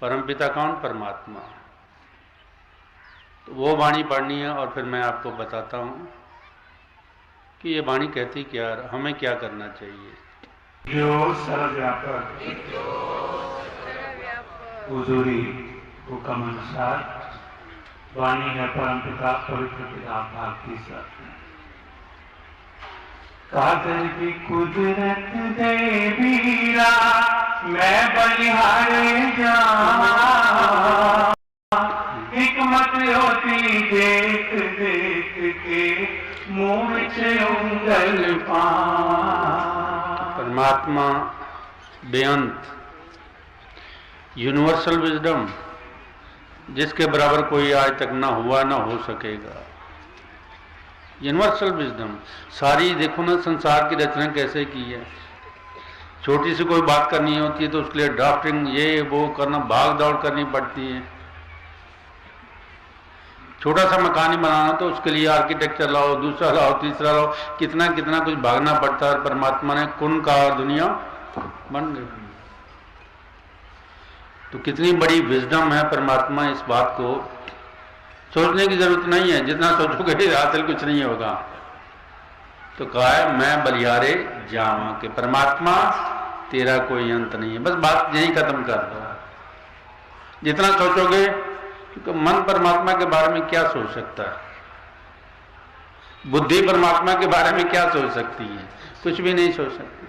परमपिता कौन? परमात्मा। तो वो वाणी पढ़नी है और फिर मैं आपको बताता हूँ कि ये वाणी कहती क्या, हमें क्या करना चाहिए। जो सर्वव्यापक हुजूरी हुक्म अनुसार वाणी है परमपिता पवित्र पिता भारती सर। कादर की कुदरत दे वीरा मैं बलिहारे जाऊं, हिकमत होती देख देख के मुंह में उंगल पाऊं। परमात्मा बेअंत, यूनिवर्सल विजडम, जिसके बराबर कोई आज तक ना हुआ ना हो सकेगा। यूनिवर्सल विजडम, सारी देखो ना संसार की रचना कैसे की है। छोटी सी कोई बात करनी होती है तो उसके लिए ड्राफ्टिंग ये वो करना, भाग दौड़ करनी पड़ती है। छोटा सा मकान ही बनाना तो उसके लिए आर्किटेक्चर लाओ, दूसरा लाओ, तीसरा लाओ, कितना कितना कुछ भागना पड़ता है। परमात्मा ने कुन का और दुनिया बन गई। तो कितनी बड़ी विजडम है परमात्मा, इस बात को सोचने की जरूरत नहीं है। जितना सोचोगे हासिल कुछ नहीं होगा। तो कहा है मैं बलिहारे जावा के परमात्मा तेरा कोई अंत नहीं है। बस बात यही खत्म कर दो। जितना सोचोगे, क्योंकि मन परमात्मा के बारे में क्या सोच सकता है, बुद्धि परमात्मा के बारे में क्या सोच सकती है? कुछ भी नहीं सोच सकती।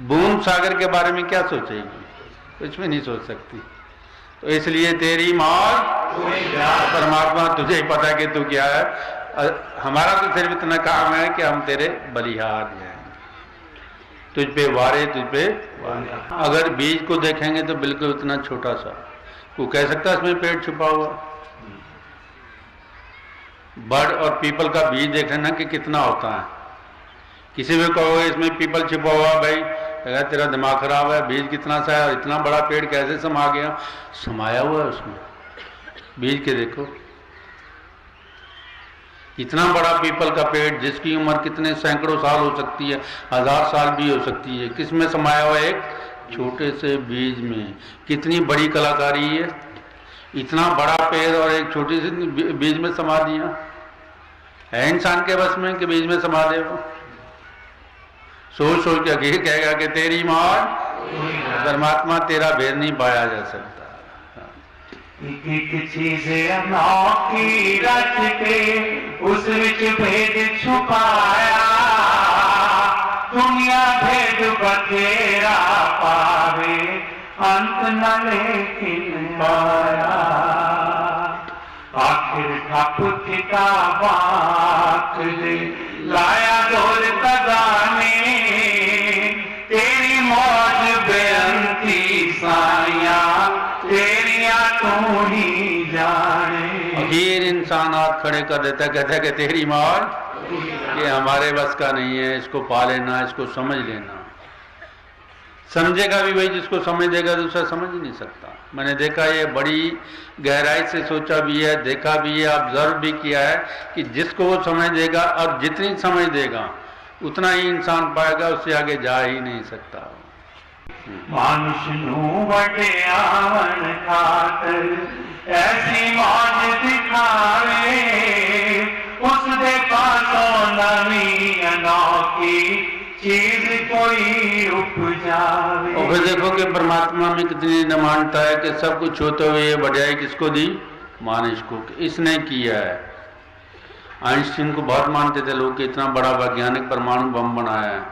बूंद सागर के बारे में क्या सोचेगी? कुछ भी नहीं सोच सकती। तो इसलिए तेरी मौज परमात्मा, तुझे ही पता है कि तू क्या है। हमारा तो सिर्फ इतना काम है कि हम तेरे बलिहार हैं, तुझ पे वारे, तुझ पे वारे। अगर बीज को देखेंगे तो बिल्कुल इतना छोटा सा, कोई कह सकता है इसमें पेड़ छुपा हुआ। बर्ड और पीपल का बीज देख लेना कि कितना होता है। किसी भी कहोगे इसमें पीपल छुपा हुआ, भाई अगर तेरा दिमाग खराब है, बीज कितना सा है और इतना बड़ा पेड़ कैसे समा गया? समाया हुआ है उसमें। बीज के देखो, इतना बड़ा पीपल का पेड़ जिसकी उम्र कितने सैकड़ों साल हो सकती है, 1000 साल भी हो सकती है, किस में समाया हुआ? एक छोटे से बीज में। कितनी बड़ी कलाकारी है, इतना बड़ा पेड़ और एक छोटी सी बीज में समा दिया। है इंसान के बस में कि बीज में समा दे? वो सोच सोच के कहेगा कि तेरी मौज परमात्मा, तेरा भेद नहीं पाया जा सकता। एक चीज अनोखी रच के उस विच भेद छुपाया, दुनिया भेद बथेरा पावे अंत न लेकिन पाया। आखिर ठप थिका बात ले लाया डोर तगाने, तेरी मौज बेअंती साया तेरिया तू ही जाने। अखीर इंसान हाथ खड़े कर देता, कहता है कि तेरी मौज ये हमारे बस का नहीं है, इसको पा लेना, इसको समझ लेना। समझेगा भी वही जिसको समझ देगा, दूसरा समझ ही नहीं सकता। मैंने देखा, ये बड़ी गहराई से सोचा भी है, देखा भी है, ऑब्जर्व भी किया है कि जिसको वो समझ देगा और जितनी समझ देगा उतना ही इंसान पाएगा, उससे आगे जा ही नहीं सकता। मानुष नू वटे आवन खातर ऐसी मौज दिखावे, उस दे पासों नवी अनोखी चीज कोई उपजावे। और फिर देखो कि परमात्मा में कितनी डिमांडता है कि सब कुछ होते हुए ये बढ़ियाई किसको दी? मानुष को। इसने किया है। आइंस्टीन को बहुत मानते थे लोग कि इतना बड़ा वैज्ञानिक परमाणु बम बनाया है,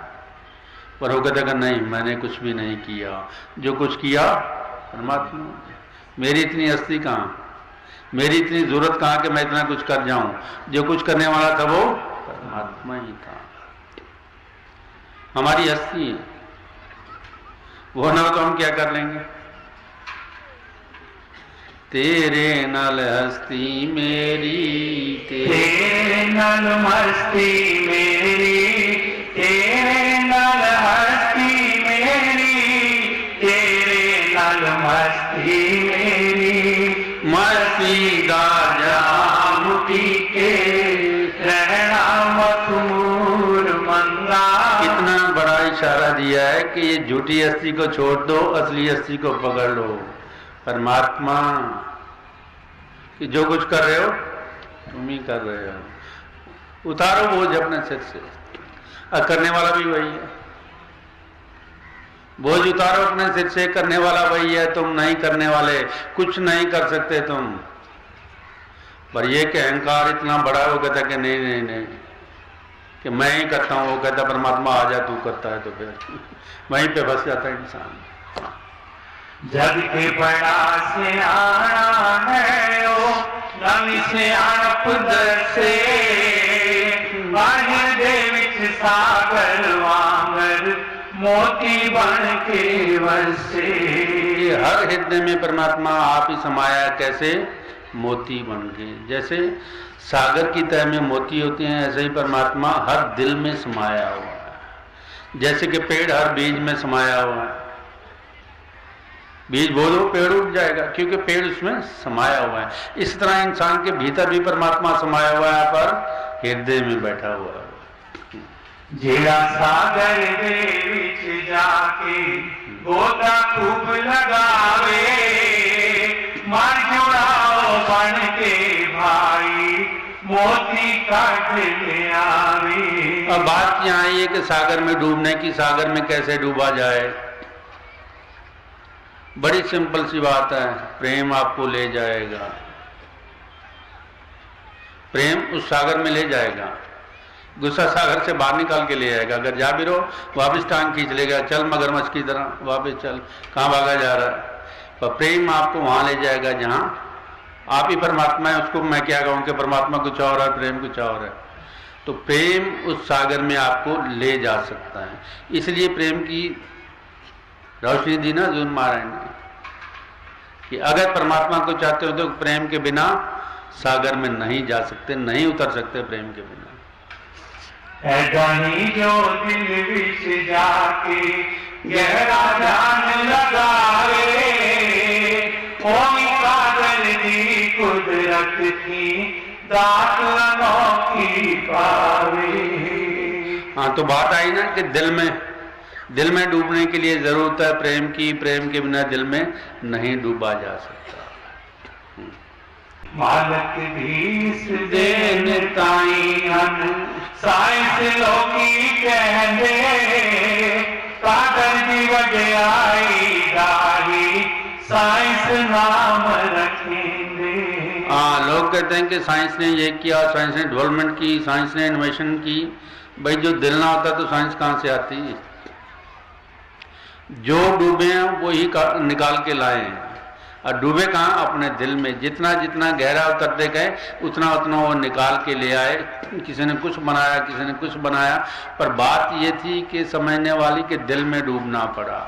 पर वो कहते कि नहीं, मैंने कुछ भी नहीं किया। जो कुछ किया परमात्मा। मेरी इतनी हस्ती कहाँ, मेरी इतनी जरूरत कहाँ कि मैं इतना कुछ कर जाऊं? जो कुछ करने वाला था वो परमात्मा ही था। हमारी हस्ती है, वो ना तो हम क्या कर लेंगे? तेरे नल हस्ती मेरी, तेरे नल मस्ती मेरी, तेरे नल हस्ती मेरी, तेरे नल मस्ती मेरी। मस्ती दा जाम पी के रहना मखमूर मंगा। कितना बड़ा इशारा दिया है कि ये झूठी हस्ती को छोड़ दो, असली हस्ती को पकड़ लो। परमात्मा कि जो कुछ कर रहे हो तुम ही कर रहे हो, उतारो बोझ अपने सिर से। और करने वाला भी वही है, बोझ उतारो अपने सिर से, करने वाला वही है, तुम नहीं करने वाले, कुछ नहीं कर सकते तुम। पर ये कि अहंकार इतना बड़ा है, वो कहता है कि नहीं नहीं नहीं कि मैं ही करता हूं, वो कहता परमात्मा आ जा तू करता है, तो फिर वहीं पे फंस जाता है इंसान। जग के बड़ा सियाना है ओ नवी सियाणप दसे, बाहर दे विच सागर वांगर मोती बन के वसे। हर हृदय में परमात्मा आप ही समाया, कैसे? मोती बन के। जैसे सागर की तह में मोती होते हैं, ऐसे ही परमात्मा हर दिल में समाया हुआ है। जैसे कि पेड़ हर बीज में समाया हुआ है, बीज बो दो पेड़ उग जाएगा, क्योंकि पेड़ उसमें समाया हुआ है। इस तरह इंसान के भीतर भी परमात्मा समाया हुआ है, पर हृदय में बैठा हुआ है। जेड़ा सागर दे विच जाके गोता खूब लगावे, मर जुड़ाओ बन के भाई मोती काट ले आवे। अब बात यहाँ आई है कि सागर में डूबने की, सागर में कैसे डूबा जाए। बड़ी सिंपल सी बात है, प्रेम आपको ले जाएगा, प्रेम उस सागर में ले जाएगा। गुस्सा सागर से बाहर निकाल के ले आएगा, अगर जा भी रहो वापस टांग खींच लेगा, चल मगरमच्छ की तरह वापस चल, कहाँ भागा जा रहा है। पर प्रेम आपको वहां ले जाएगा जहां आप ही परमात्मा है। उसको मैं क्या कहूँ कि परमात्मा कुछ और है, प्रेम कुछ और है। तो प्रेम उस सागर में आपको ले जा सकता है। इसलिए प्रेम की रोशनी दी ना अर्जुन महाराज ने कि अगर परमात्मा को चाहते हो तो प्रेम के बिना सागर में नहीं जा सकते, नहीं उतर सकते प्रेम के बिना। ऐदानी जो दिल विच जाके गहरा ध्यान लगावे, ओमी कादर दी कुदरत की दात अनोखी पावे। हाँ, तो बात आई ना कि दिल में डूबने के लिए जरूरत है प्रेम की, प्रेम के बिना दिल में नहीं डूबा जा सकता। मालक भीस देन ताई हन साइंस लोगी कहंदे, कादर दी वडियाई दाही साइंस नाम रखेंदे। हाँ, लोग कहते हैं कि साइंस ने ये किया, साइंस ने डेवलपमेंट की, साइंस ने इन्वेशन की। भाई जो दिल ना होता तो साइंस कहाँ से आती? जो डूबे हैं वो ही निकाल के लाए हैं। और डूबे कहाँ? अपने दिल में। जितना जितना गहरा उतरते गए उतना उतना वो निकाल के ले आए। किसी ने कुछ बनाया, किसी ने कुछ बनाया, पर बात ये थी कि समझने वाली कि दिल में डूबना पड़ा।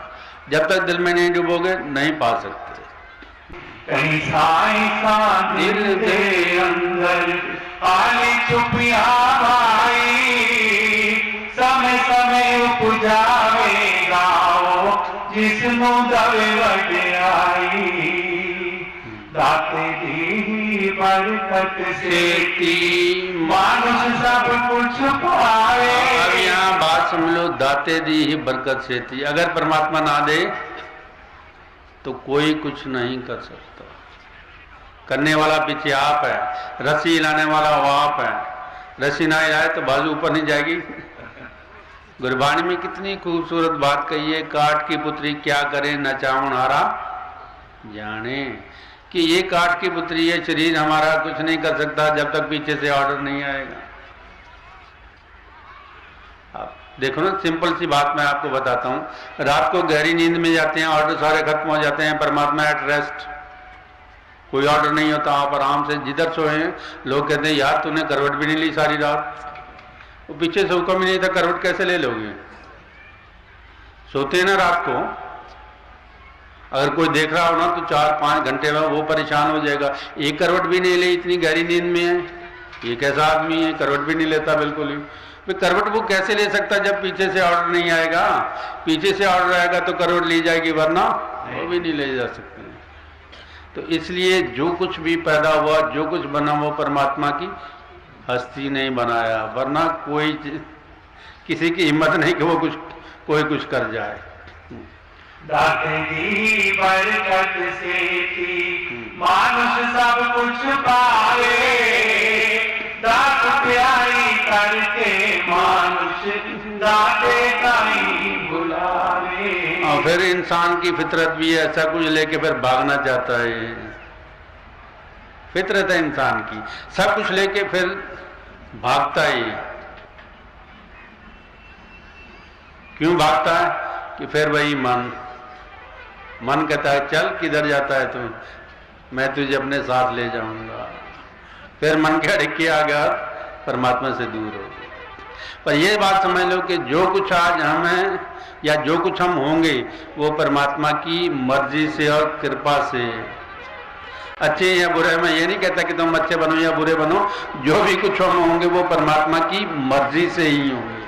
जब तक दिल में नहीं डूबोगे नहीं पा सकते। कहीं साइंसा दिल दे अंदर आली छुपिया भाई, समय समय उपजावे गाओ जिसनु दवे वडियाई, दाते दी बरकत सेती मानुष सब कुछ पावे। अब यहाँ बात समझ लो, दाते दी ही बरकत सेती। अगर परमात्मा ना दे तो कोई कुछ नहीं कर सकता। करने वाला पीछे आप है, रस्सी हिलाने वाला वो आप है। रस्सी ना हिलाए तो बाजू ऊपर नहीं जाएगी। गुरबाणी में कितनी खूबसूरत बात कही है, काठ की पुत्री क्या करे न चावनहारा जाने। कि ये काठ की पुत्री है, शरीर हमारा कुछ नहीं कर सकता जब तक पीछे से ऑर्डर नहीं आएगा। आप देखो ना, सिंपल सी बात मैं आपको बताता हूं। रात को गहरी नींद में जाते हैं, ऑर्डर सारे खत्म हो जाते हैं, परमात्मा एट रेस्ट, कोई ऑर्डर नहीं होता, आप आराम से जिधर सोए हैं। लोग कहते हैं यार तूने करवट भी नहीं ली सारी रात, वो पीछे से हुक्म ही नहीं था, करवट कैसे ले लोगे? सोते हैं ना रात को, अगर कोई देख रहा हो ना तो 4-5 घंटे में वो परेशान हो जाएगा। एक करवट भी नहीं ले, इतनी गहरी नींद में है, ये कैसा आदमी है, करवट भी नहीं लेता बिल्कुल ही। भाई करवट वो कैसे ले सकता जब पीछे से ऑर्डर नहीं आएगा? पीछे से ऑर्डर आएगा तो करवट ली जाएगी, वरना वो भी नहीं ले जा सकते। तो इसलिए जो कुछ भी पैदा हुआ, जो कुछ बना, वो परमात्मा की हस्ती नहीं बनाया, वरना कोई किसी की हिम्मत नहीं कि वो कुछ कोई कुछ कर जाए। दाते दी बरकत से थी मानुष सब कुछ पावे, दात प्यारी करके मानुष दाते काई बुलावे। और फिर इंसान की फितरत भी है, ऐसा कुछ लेके फिर भागना चाहता है। फितरत है इंसान की, सब कुछ लेके फिर भागता है। क्यों भागता है? कि फिर वही मन कहता है चल किधर जाता है तू, मैं तुझे अपने साथ ले जाऊंगा। फिर मन के अड़के आ गया, परमात्मा से दूर हो गया। पर यह बात समझ लो कि जो कुछ आज हम हैं या जो कुछ हम होंगे वो परमात्मा की मर्जी से और कृपा से। अच्छे या बुरे, मैं ये नहीं कहता कि तुम अच्छे बनो या बुरे बनो, जो भी कुछ हम होंगे वो परमात्मा की मर्जी से ही होंगे।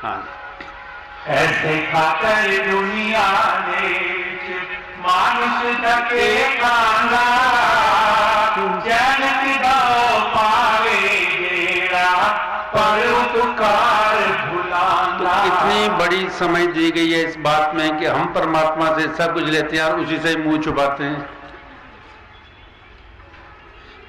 हाँ, ऐसे खातर दुनिया ने मानुष धके खाना, चैन किदाओ पावे जेड़ा पर उपकार भुलाना। तो इतनी बड़ी समझ दी गई है इस बात में कि हम परमात्मा से सब कुछ लेते हैं और उसी से मुंह छुपाते हैं।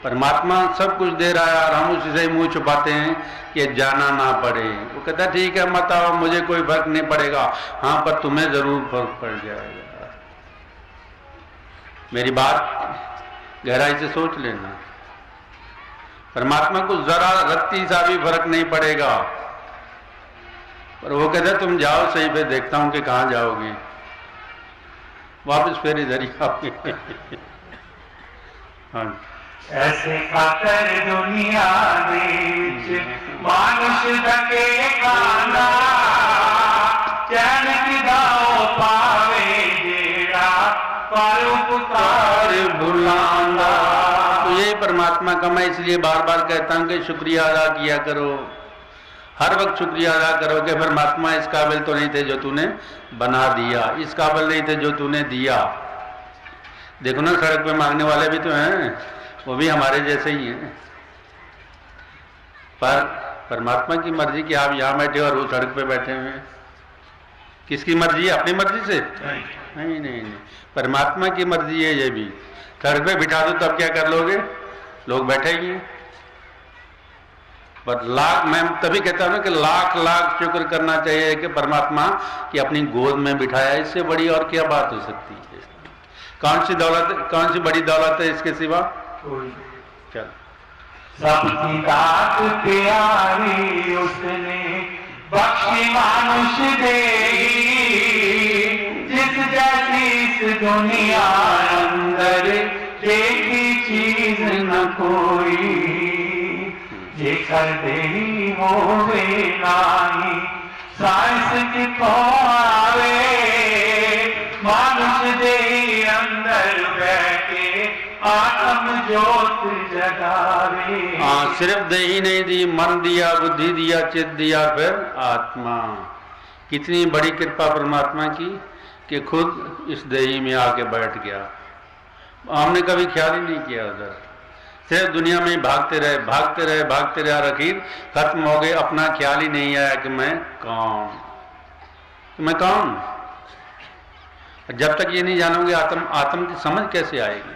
परमात्मा सब कुछ दे रहा है और हम उसी से मुंह छुपाते हैं कि जाना ना पड़े। वो कहता है ठीक है मत आओ, मुझे कोई फर्क नहीं पड़ेगा। हाँ, पर तुम्हें जरूर फर्क पड़ जाएगा। मेरी बात गहराई से सोच लेना। परमात्मा को जरा रत्ती सा भी फर्क नहीं पड़ेगा, पर वो कहता है तुम जाओ सही, पे देखता हूं कि कहां जाओगे, वापस फिर इधर ही आओगे। हाँ, ऐसे खातर दुनिया में मानुष धके खाना, चैन किदाओ पावे जेड़ा पर उपकार भुलाना। तो यही परमात्मा का मैं इसलिए बार बार कहता हूं कि शुक्रिया अदा किया करो, हर वक्त शुक्रिया अदा करो कि परमात्मा इस काबिल तो नहीं थे जो तूने बना दिया, इस काबिल नहीं थे जो तूने दिया। देखो ना, सड़क पे मांगने वाले भी तो हैं, वो भी हमारे जैसे ही हैं। पर परमात्मा की मर्जी कि आप यहां बैठे और वो सड़क पे बैठे हुए हैं। किसकी मर्जी है? अपनी मर्जी से? नहीं नहीं नहीं, परमात्मा की मर्जी है। ये भी सड़क पे बिठा दो तब क्या कर लोगे? लोग बैठे ही हैं। पर लाख, मैं तभी कहता हूं कि लाख लाख शुक्र करना चाहिए कि परमात्मा की अपनी गोद में बिठाया। इससे बड़ी और क्या बात हो सकती है? कौन सी दौलत, कौन सी बड़ी दौलत है इसके सिवा? चल, सबकी दात प्यारी उसने बख्शी मानुष दे, जिस जैसी इस दुनिया अंदर देखी चीज न कोई, जे कर दे होवे नाही साइंस कितों आवे, मानुष दे अंदर बैठे आत्म ज्योत जगावे। हाँ, सिर्फ दही नहीं दी, मन दिया, बुद्धि दिया, चित्त दिया, फिर आत्मा। कितनी बड़ी कृपा परमात्मा की कि खुद इस दही में आके बैठ गया। हमने कभी ख्याल ही नहीं किया उधर, सिर्फ दुनिया में भागते रहे भागते रहे भागते रहे, और आखिर खत्म हो गए। अपना ख्याल ही नहीं आया कि मैं कौन, मैं कौन। जब तक ये नहीं जानोगे आत्म की समझ कैसे आएगी?